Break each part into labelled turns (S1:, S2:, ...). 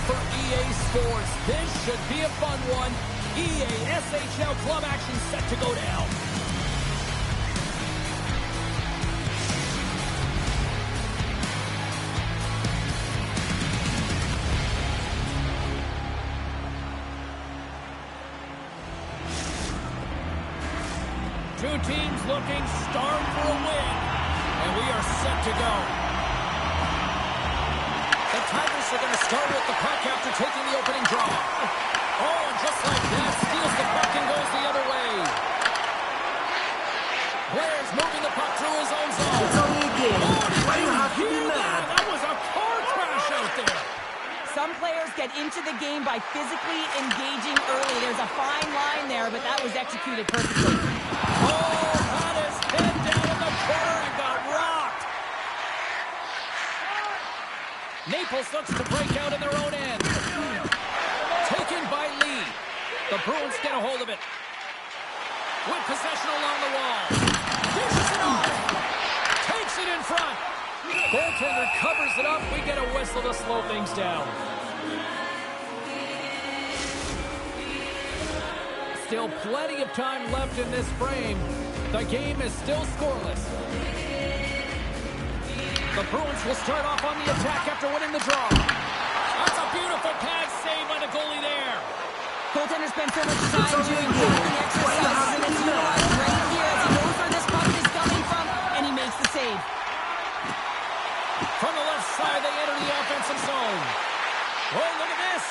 S1: For EA Sports. This should be a fun one. EASHL club action set to go down. Two teams looking starved for a win, and we are set to go. The Tigers are going to start with the puck after taking the opening draw. Oh, and just like that, steals the puck and goes the other way. Blair's moving the puck through his own zone.
S2: It's only a game. Why do you have to be mad?
S1: That was a car crash out there.
S3: Some players get into the game by physically engaging early. There's a fine line there, but that was executed perfectly.
S1: Oh, got his head down in the corner and got rocked. Naples looks to break out in their own end. Taken by Lee. The Broons get a hold of it. With possession along the wall. Dishes it off. Takes it in front. Goaltender covers it up. We get a whistle to slow things down. Still plenty of time left in this frame. The game is still scoreless. The Bruins will start off on the attack after winning the draw. That's a beautiful pad save by the goalie there.
S3: Goaltender spent so much time doing blocking exercises, and it's utilized right here as he knows where this puck is coming from, and he makes the save.
S1: From the left side, they enter the offensive zone. Oh, look at this.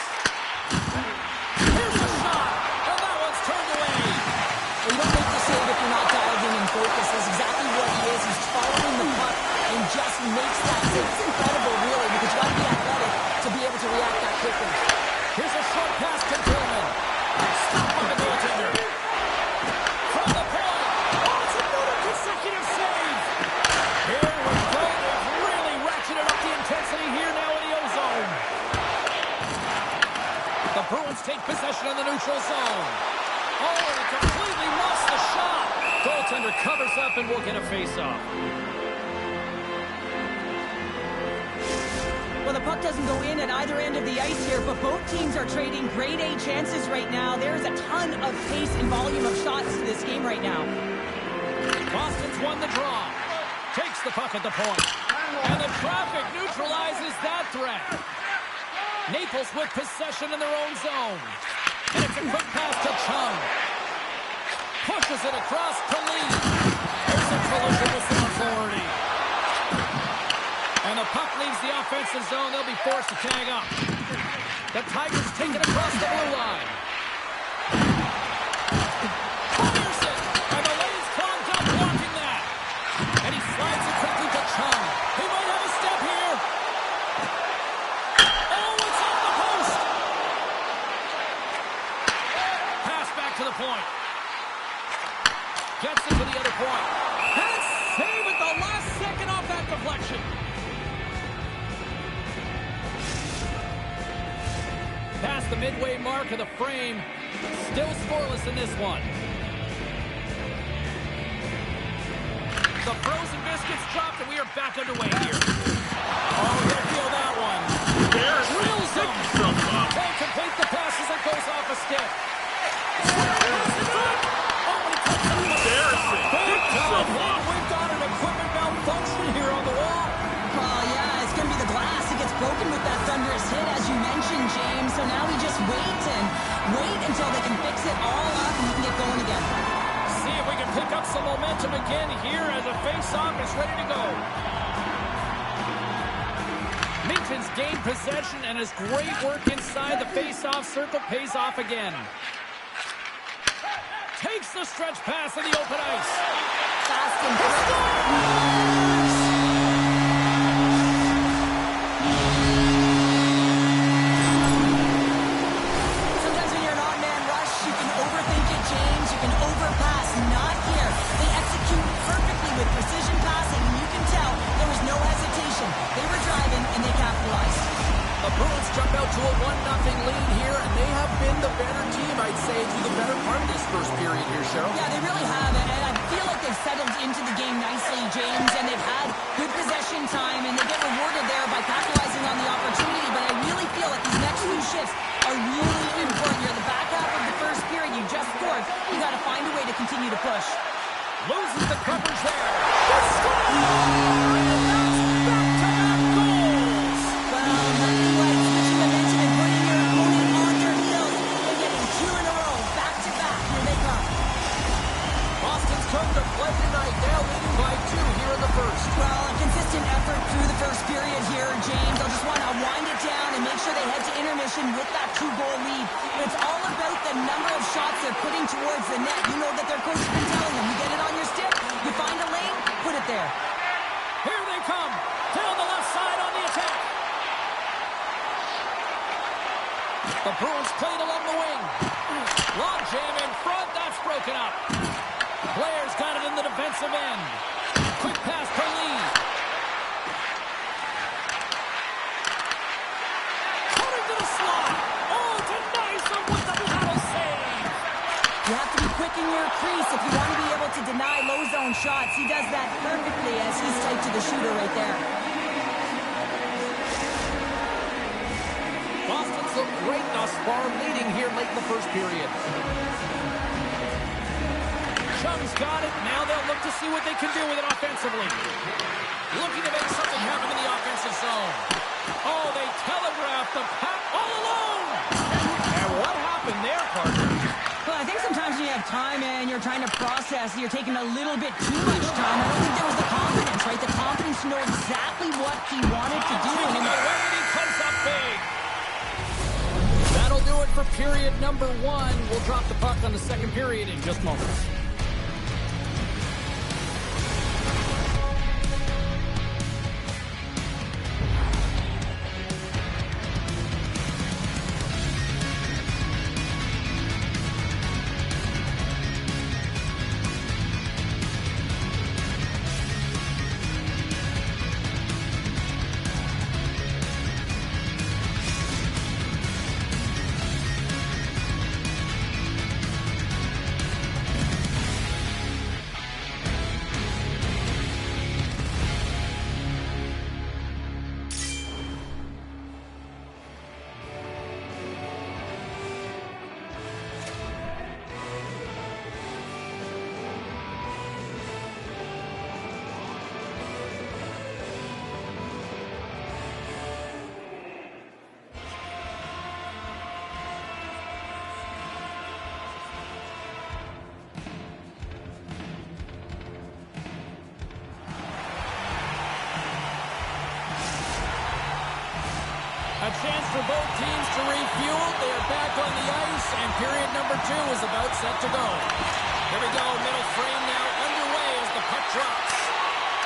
S1: Here's a shot, and that one's turned away.
S3: Well, you don't make the save if you're not dialed in and focused. That's exactly what he is. He's following the puck and just makes that save. It's incredible, really, because you got to be athletic to be able to react that quickly.
S1: Here's a short pass to Tillman. Stopped by the goaltender. From the point. Oh, it's another consecutive save. Here we go. They've really ratcheted up the intensity here now in the O-zone. The Bruins take possession in the neutral zone. Oh, they completely lost the shot. Goaltender covers up and will get a face-off.
S3: Well, the puck doesn't go in at either end of the ice here, but both teams are trading grade A chances right now. There's a ton of pace and volume of shots to this game right now.
S1: Boston's won the draw. Takes the puck at the point. And the traffic neutralizes that threat. Naples with possession in their own zone. And it's a quick pass to Chung. Pushes it across to Lee. There's a collision with some authority. And the puck leaves the offensive zone. They'll be forced to tag up. The Tigers take it across the blue line. Fires it. And the lane's clogged up blocking that. And he slides it quickly to Chung. He might have a step here. Oh, it's off the post. Pass back to the point. Gets it to the other point. And save at the last second off that deflection. Past the midway mark of the frame. Still scoreless in this one. The frozen biscuits dropped and we are back underway here. Oh, he'll feel that one. Drills him. Can't complete the pass as it goes off a stick. We've got an equipment malfunction here on the wall.
S3: Oh, yeah, it's going to be the glass. It gets broken with that thunderous hit, as you mentioned, James. So now we just wait until they can fix it all up and we can get going again.
S1: See if we can pick up some momentum again here as the face-off is ready to go. Minton's gained possession and his great work inside the face-off circle pays off again. Takes the stretch pass in the open ice.
S3: Fast and quick.
S1: The Bruins jump out to a 1-0 lead here, and they have been the better team, I'd say, through the better part of this first period here, Cheryl.
S3: Yeah, they really have, and I feel like they've settled into the game nicely, James, and they've had good possession time, and they get rewarded there by capitalizing on the opportunity, but to push.
S1: Loses the coverage there. The score! And that's back-to-back goals!
S3: Well, nothing like switching momentum and putting your opponent on their heels and getting 2 in a row, back-to-back. Here they come.
S1: Boston's come to play tonight, now leading by 2 here in the first.
S3: Well, a consistent effort through the first period here, James. They'll just want to wind it down and make sure they head to intermission with that 2-goal lead. It's all about the number of shots they're putting towards the net. You know that their coach has been telling them, you get it on your stick, you find a lane, put it there.
S1: Here they come, down the left side on the attack. The Bruins played along the wing. Long jam in front, that's broken up. Blair's got it in the defensive end. Quick pass to Lee. Cutting to the slot. Oh, denies them with the paddle save.
S3: You have to be quick in your crease if you want to be able to deny low zone shots. He does that perfectly as he's tight to the shooter right there.
S1: Boston's looked great thus far, leading here late in the first period. Chum's got it. Now they'll look to see what they can do with it offensively. Looking to make something happen in the offensive zone. Oh, they telegraphed the pass all alone. And what happened there, partner?
S3: Well, I think sometimes when you have time and you're trying to process, you're taking a little bit too much time. I don't think there was the confidence, right? The confidence to know exactly what he wanted to do.
S1: Taking away, and he comes up big. That'll do it for period number 1. We'll drop the puck on the second period in just moments. A chance for both teams to refuel. They are back on the ice, and period number 2 is about set to go. Here we go, middle frame now underway as the puck drops.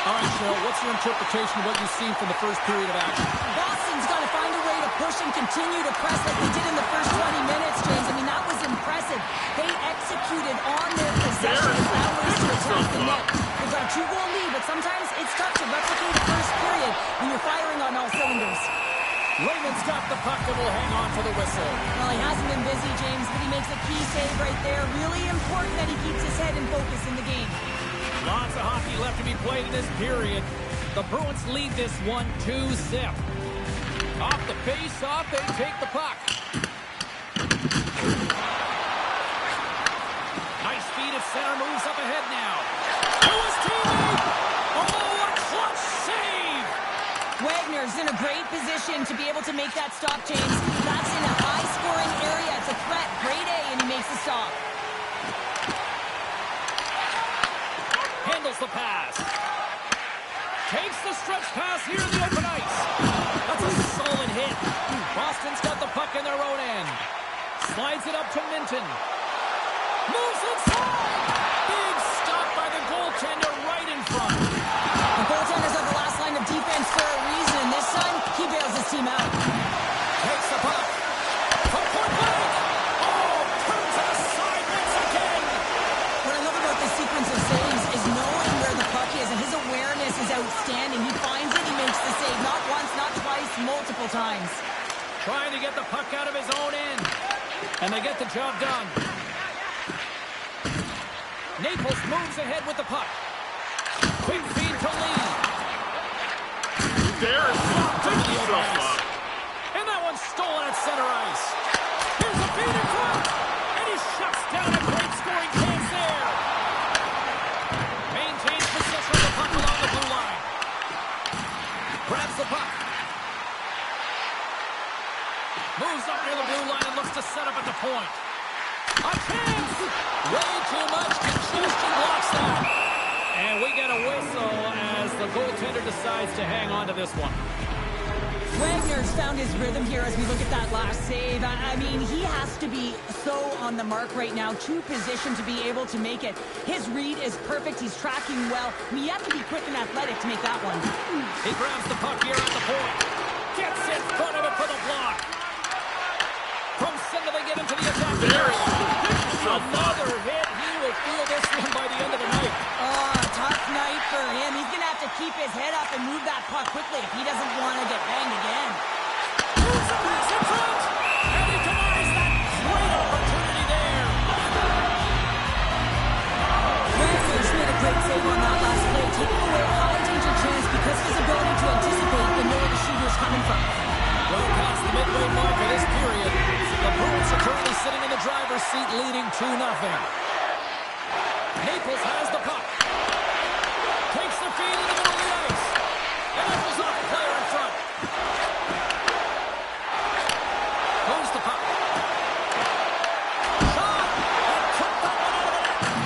S1: All right, Cheryl, what's your interpretation of what you've seen from the first period of action?
S3: Boston's got to find a way to push and continue to press like they did in the first 20 minutes, James. I mean, that was impressive. They executed on their possession and found ways to attack the net. They've got a 2-goal lead, but sometimes it's tough to replicate the first period when you're firing on all cylinders.
S1: Raymond's got the puck and will hang on to the whistle.
S3: Well, he hasn't been busy, James, but he makes a key save right there. Really important that he keeps his head in focus in the game.
S1: Lots of hockey left to be played in this period. The Bruins lead this one 2-0. Off the face-off, they take the puck. Nice speed at center, moves up ahead now. To his teammate! Oh, what a clutch save!
S3: Wagner's in a great position to be able to make that stop, James. That's in a high-scoring area. It's a threat. Grade A, and he makes the stop.
S1: Handles the pass. Takes the stretch pass here in the open ice. That's a solid hit. Boston's got the puck in their own end. Slides it up to Minton. Moves inside. Big stop by the goaltender right in front.
S3: The goaltenders are the last line of defense for a reason. This time, he bails his team out.
S1: Takes the puck. From point blank. Oh, turns it aside once again.
S3: What I love about this sequence of saves is knowing where the puck is, and his awareness is outstanding. He finds it, he makes the save. Not once, not twice, multiple times.
S1: Trying to get the puck out of his own end. And they get the job done. Naples moves ahead with the puck. Quick feed to Lee.
S4: There is
S1: Taking the over ice. And that one's stolen at center ice. Here's a feed in front. And he shuts down a great scoring chance there. grabs the puck. Moves up near the blue line and looks to set up at the point. A chance! Way too much congestion blocks that. And we get a whistle as the goaltender decides to hang on to this one.
S3: Wagner's found his rhythm here as we look at that last save. I mean, he has to be so on the mark right now, to position to be able to make it. His read is perfect. He's tracking well. I mean, you have to be quick and athletic to make that one.
S1: He grabs the puck here at the point. Gets in front of it for the block. From center, they get into the attack. Another hit. He will feel this one by the end of the night.
S3: Oh, tough night for him. He's going to have to keep his head up and move that puck quickly if he doesn't want to get banged again.
S1: Moves the pass in front. And he denies that great opportunity there.
S3: Wagner's made a great save on that last play, taking away a high-danger chance because of his ability to anticipate and know where the shooter's coming from.
S1: Well past the midway mark of this period, the Broons are currently sitting in the driver's seat leading 2-0. Naples has the puck. Takes the feed in the middle of the ice. And Naples off the player in front. Moves the puck. Shot! And took that one out of the net.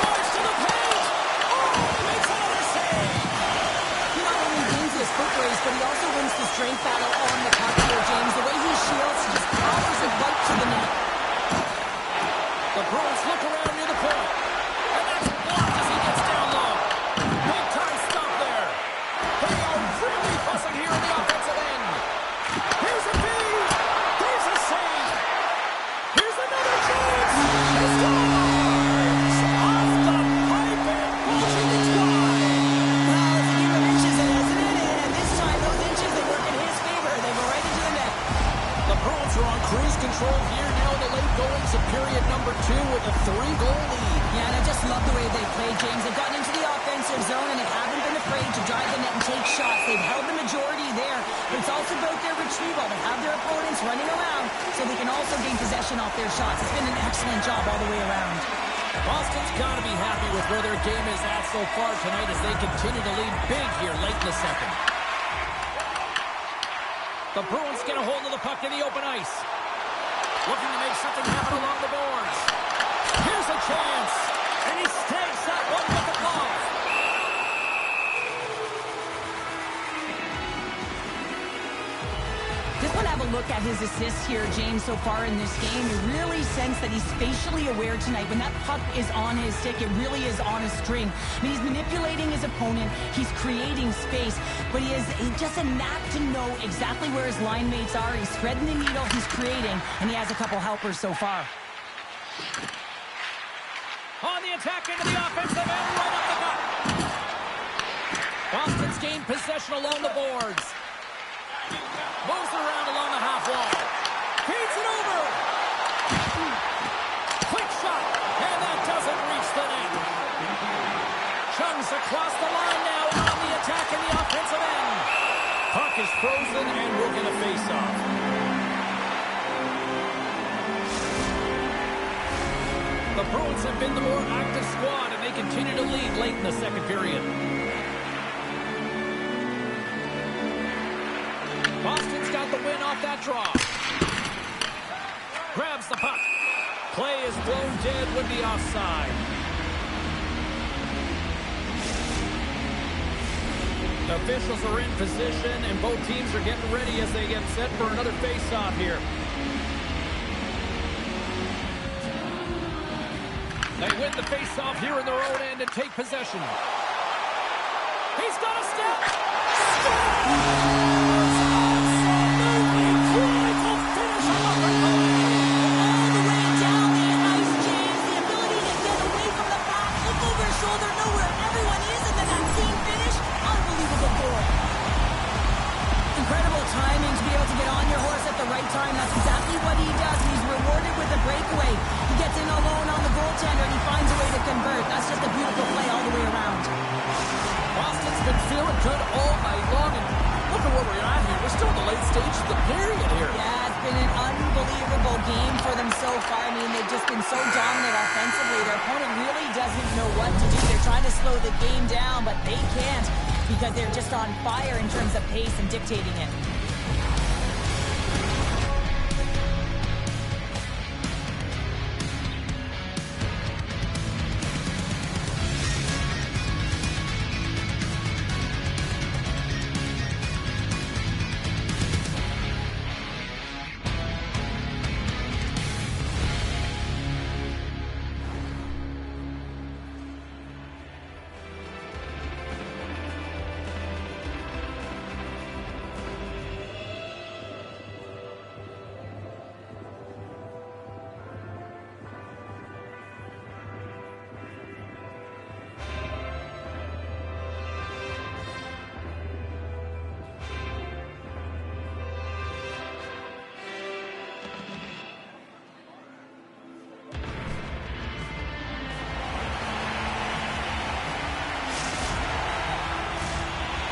S1: Charge to the paint! Oh, he makes another save!
S3: He not only wins his foot race, but he also wins the strength battle on the puck here, James. The way he shields, he just powers it right to the net.
S1: The Broons look around near the point. And that's blocked as he gets down low. Big time stop there. They are really fussing here in the offensive end. Here's a feed. There's a save. Here's another chance. He scores! Off the pipe and pushing it wide.
S3: Well, it's a game of inches, isn't it? And this time, those inches, they work in his favor. They go right into the net.
S1: The Broons are on cruise control here now in the late goings of period number 2 with a 3-goal lead.
S3: Yeah, and I just love the way they play, James. They've gotten into the offensive zone and they haven't been afraid to drive the net and take shots. They've held the majority there, but it's also about their retrieval. They have their opponents running around so they can also gain possession off their shots. It's been an excellent job all the way around.
S1: Boston's got to be happy with where their game is at so far tonight as they continue to lead big here late in the second. The Bruins get a hold of the puck in the open ice. Looking to make something happen along the boards. Here's a chance. And he stays that one with the glove.
S3: Just want to have a look at his assists here, James, so far in this game. You really sense that he's spatially aware tonight. When that puck is on his stick, it really is on a string. I mean, he's manipulating his opponent. He's creating space. But he has just a knack to know exactly where his line mates are. He's threading the needle. He's creating. And he has a couple helpers so far.
S1: On the attack into the offensive end, right up the gut. Boston's gained possession along the boards. Moves around along the half wall. Feeds it over. Quick shot. And that doesn't reach the net. Chungs across the line now on the attack in the offensive end. Puck is frozen and we're going to face off. The Bruins have been the more active squad and they continue to lead late in the second period. Boston's got the win off that draw. Grabs the puck. Play is blown dead with the offside. The officials are in position and both teams are getting ready as they get set for another face-off here. They win the face-off here in their own end and take possession. He's got a step.
S3: Time. That's exactly what he does. He's rewarded with a breakaway. He gets in alone on the goaltender and he finds a way to convert. That's just a beautiful play all the way around.
S1: Boston's been feeling good all night long, and look at where we're at here. We're still in the late stage of the period here.
S3: Yeah, it's been an unbelievable game for them so far. I mean, they've just been so dominant offensively. Their opponent really doesn't know what to do. They're trying to slow the game down, but they can't. because they're just on fire in terms of pace and dictating it.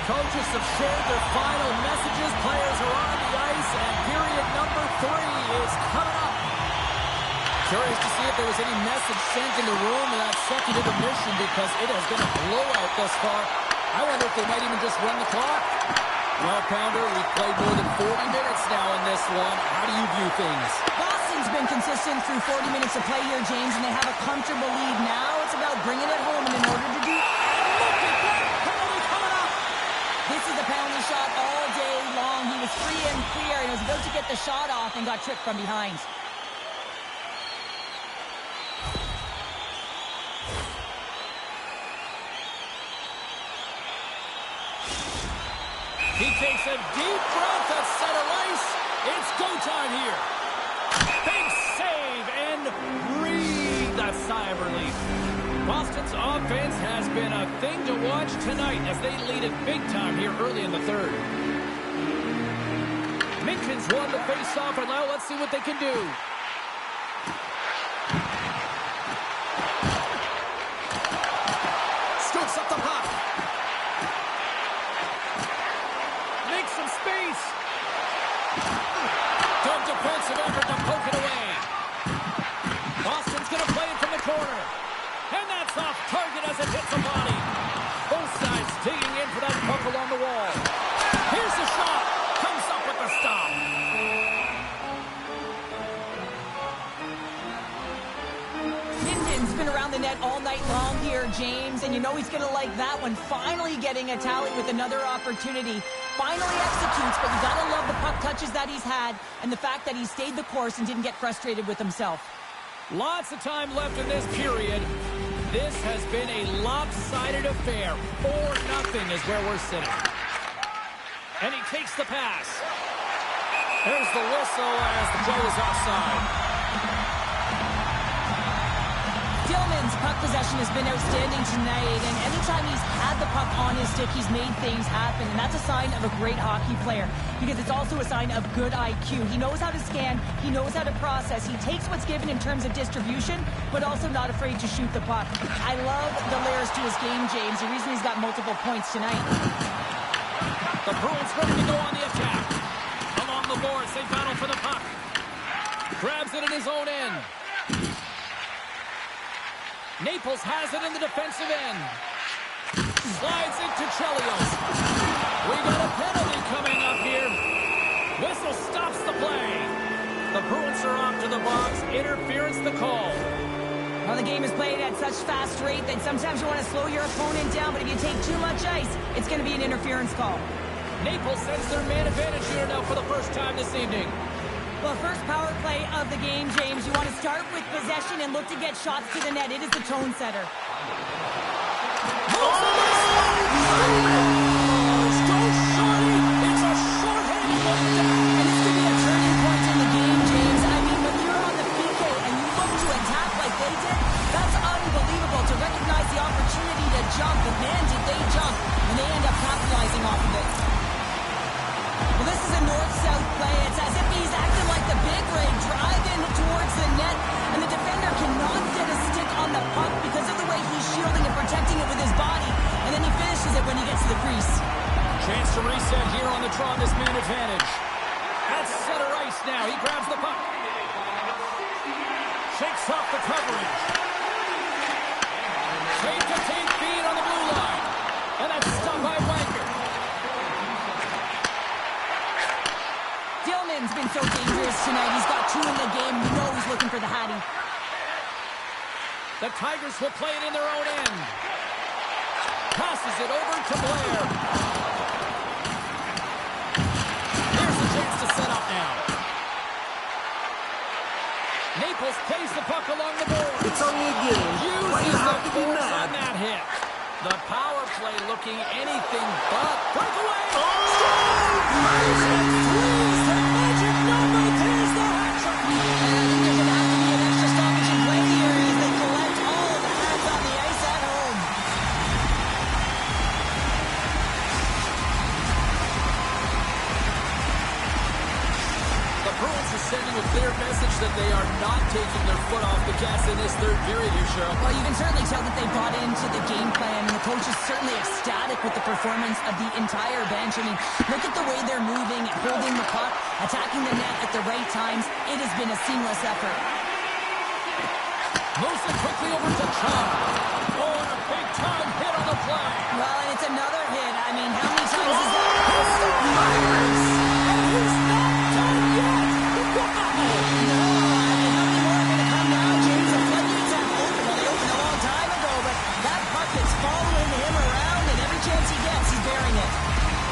S1: Coaches have shared their final messages. Players are on the ice, and period number 3 is coming up. Curious to see if there was any message sent in the room in that second intermission, because it has been a blowout thus far. I wonder if they might even just run the clock. Well, Pounder, we've played more than 40 minutes now in this one. How do you view things?
S3: Boston's been consistent through 40 minutes of play here, James, and they have a comfortable lead. Now it's about bringing it home, and in order to do... This is a penalty shot all day long. He was free and clear, and was about to get the shot off and got tripped from behind.
S1: He takes a deep breath at center ice. It's go time here. Big save and breathe a sigh of relief. Boston's offense has been a thing to watch tonight as they lead it big time here early in the third. Minchin's won the face-off, and now let's see what they can do. Scoops up the puck. Makes some space. Good defensive effort to poke it away. Boston's going to play it from the corner. And that's off target as it hits the body. Both sides digging in for that puck along the wall. Here's the shot. Comes up with the stop.
S3: Minton's been around the net all night long here, James, and you know he's going to like that one. Finally getting a tally with another opportunity. Finally executes, but you got to love the puck touches that he's had and the fact that he stayed the course and didn't get frustrated with himself.
S1: Lots of time left in this period. This has been a lopsided affair. 4-0 is where we're sitting. And he takes the pass. There's the whistle as the goal is offside.
S3: Dillman's puck possession has been outstanding tonight, and anytime he's had the puck on his stick, he's made things happen, and that's a sign of a great hockey player, because it's also a sign of good IQ. He knows how to scan, he knows how to process, he takes what's given in terms of distribution, but also not afraid to shoot the puck. I love the layers to his game, James, the reason he's got multiple points tonight.
S1: The Broons ready to go on the attack. Along the boards, they battle for the puck. Grabs it in his own end. Naples has it in the defensive end. Slides it to Chelios. We got a penalty coming up here. Whistle stops the play. The Bruins are off to the box. Interference the call.
S3: Well, the game is played at such fast rate that sometimes you want to slow your opponent down, but if you take too much ice, it's going to be an interference call.
S1: Naples sends their man advantage here now for the first time this evening.
S3: Well, first power play of the game, James. You want to start with possession and look to get shots to the net. It is the tone setter.
S1: It's a short-handed one down.
S3: And this could be a turning point in the game, James. I mean, when you're on the PK and you look to attack like they did, that's unbelievable to recognize the opportunity to jump. And man, did they jump. And they end up capitalizing off of it. Well, this is a north-south play. It's as if he's acting like the big rig, driving towards the net, and the defender cannot get a stick on the puck because of the way he's shielding and protecting it with his body, and then he finishes it when he gets to the crease.
S1: Chance to reset here on the draw, this man advantage. At center ice now, he grabs the puck. Shakes off the coverage. Tape to tape feed on the blue line. And that's stopped by Wagner.
S3: Broons been so dangerous tonight. He's got 2 in the game. You know he's looking for the Hattie.
S1: The Tigers will play it in their own end. Passes it over to Blair. Here's a chance to set up now. Naples plays the puck along the board.
S2: It's only a game. Why do you
S1: Uses
S2: have
S1: the
S2: to be
S1: force
S2: mad?
S1: on that hit. The power play looking anything but. Breakaway!
S2: Oh!
S1: Scores and threes the magic number. There's the hat trick.
S3: And I think there's going to have to be an extra stoppage in play here as they collect all of the hats on the ice at home.
S1: The Bruins are sending a clear message that they are not taking their foot off the gas in this third period here, Cheryl.
S3: Well, you can certainly tell that they bought into the game plan, and the coach is certainly ecstatic with the performance of the entire bench. I mean, look at the way they're moving, holding the puck, attacking the net at the right times. It has been a seamless effort.
S1: Moves it quickly over to Chum. Oh, and a big-time hit on the play.
S3: Well, and it's another hit. I mean, how many times is that?
S1: And he's not done yet.
S3: No, I mean, how many more are going to come now, James? The floodgates have opened. Well, they opened a long time ago, but that puck is following him around, and every chance he gets, he's bearing it.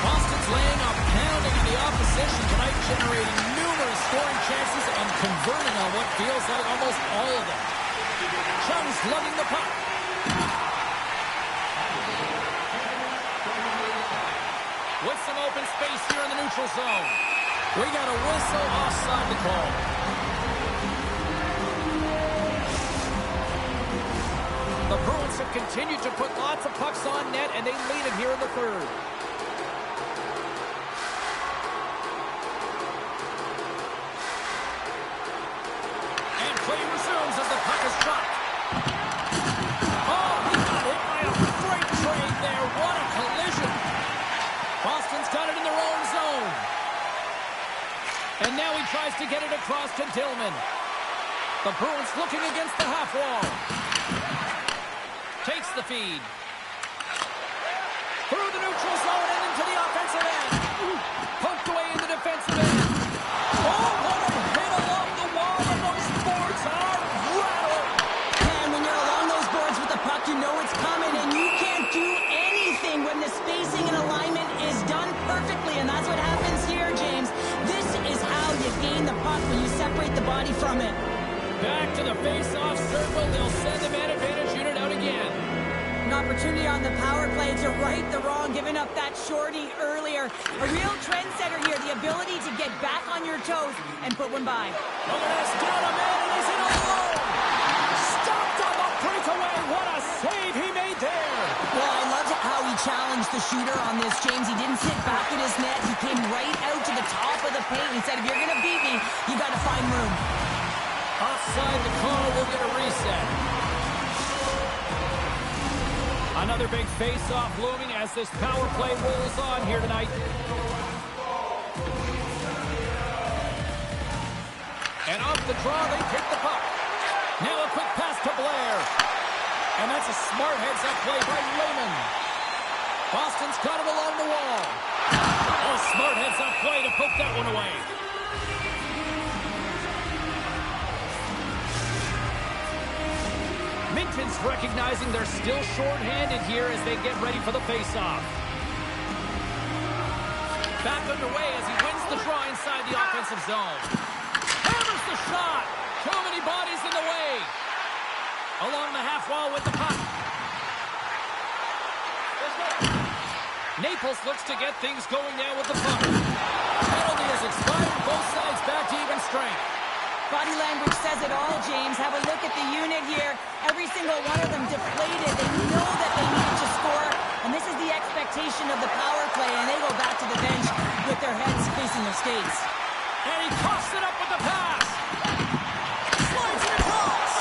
S1: Boston's laying a pounding on the opposition tonight, generating numerous scoring chances and converting on what feels like almost all of them. Chum's lugging the puck. With some open space here in the neutral zone. We got a whistle offside the call. The Bruins have continued to put lots of pucks on net, and they lead it here in the third. And play resumes as the puck is dropped. Oh, he got hit by a freight train there. What a collision. Boston's got it in their own zone. And now he tries to get it across to Dillman. The Bruins looking against the half wall. Takes the feed. Through the neutral zone and into the offensive end. Poked away in the defensive end. Oh, what a hit along the wall, and those boards are rattled.
S3: And when you're along those boards with the puck, you know it's coming, and you can't do anything when the spacing and alignment is done perfectly, and that's what happens here, James. This is how you gain the puck, when you separate the body from it.
S1: Back to the face-off circle. They'll send the man advantage unit out again.
S3: An opportunity on the power play to right the wrong, giving up that shorty earlier. A real trendsetter here, the ability to get back on your toes and put one by.
S1: Look at this, down a man, and he's in alone. Stopped on the breakaway. What a save he made there.
S3: Well, I loved how he challenged the shooter on this, James. He didn't sit back at his net. He came right out to the top of the paint. He said, if you're going to beat me, you got to find room.
S1: Offside the call, we'll get a reset. Another big face-off looming as this power play rolls on here tonight. And off the draw, they pick the puck. Now a quick pass to Blair. And that's a smart heads-up play by Raymond. Boston's got it along the wall. Oh, smart heads-up play to poke that one away. Minton's recognizing they're still short-handed here as they get ready for the face-off. Back underway as he wins the draw inside the offensive zone. Hammers the shot. Too many bodies in the way. Along the half wall with the puck. Naples looks to get things going now with the puck. Penalty has expired. Both sides back to even strength.
S3: Body language says it all, James. Have a look at the unit here. Every single one of them deflated. They know that they need to score, and this is the expectation of the power play, and they go back to the bench with their heads facing their skates.
S1: And he coughs it up with the pass. Slides it across.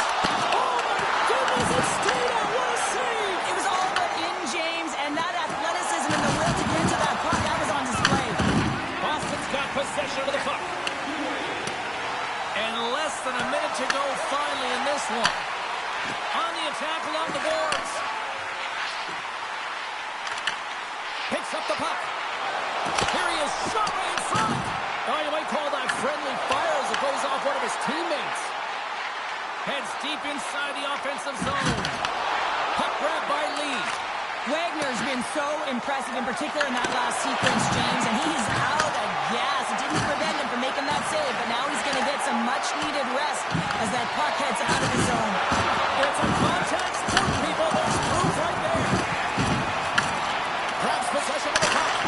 S1: Oh, my goodness, it stayed out. What a save.
S3: It was all but in, James, and that athleticism and the will to get to that puck, that was on display.
S1: Boston's got possession of the puck. And less than a minute to go finally in this one. On the attack along the boards. Picks up the puck. Here he is, shot right in front. Oh, you might call that Fred deep inside the offensive zone. Puck grab by Lee.
S3: Wagner's been so impressive, in particular in that last sequence, James, and he's out of gas. It didn't prevent him from making that save, but now he's going to get some much-needed rest as that puck heads out of the zone.
S1: It's a contact sport, people. There's proof right there. Grabs possession of the puck.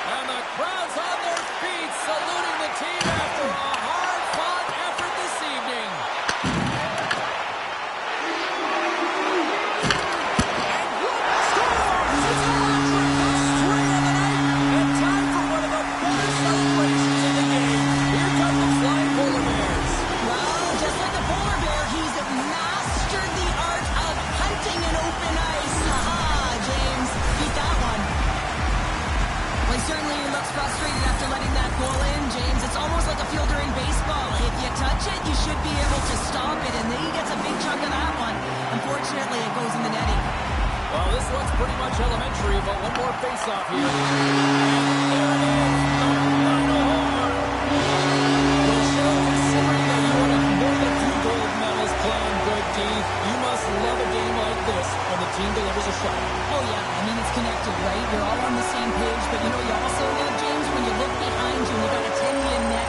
S1: And the crowd's on their feet, saluting the team after a hard-fought effort this evening.
S3: Frustrated after letting that goal in, James. It's almost like a fielder in baseball. If you touch it, you should be able to stop it, and then he gets a big chunk of that one. Unfortunately, it goes in the netting.
S1: Well, this one's pretty much elementary, but one more face-off here. And there it is. The final horn. Well, Cheryl, considering that you would have more than a few gold medals playing good D, you must love a game like this when the team delivers a shot.
S3: Oh, yeah. I mean, it's connected, right? You're all on the same page, but you know, you also have, James, when you look behind you and you got a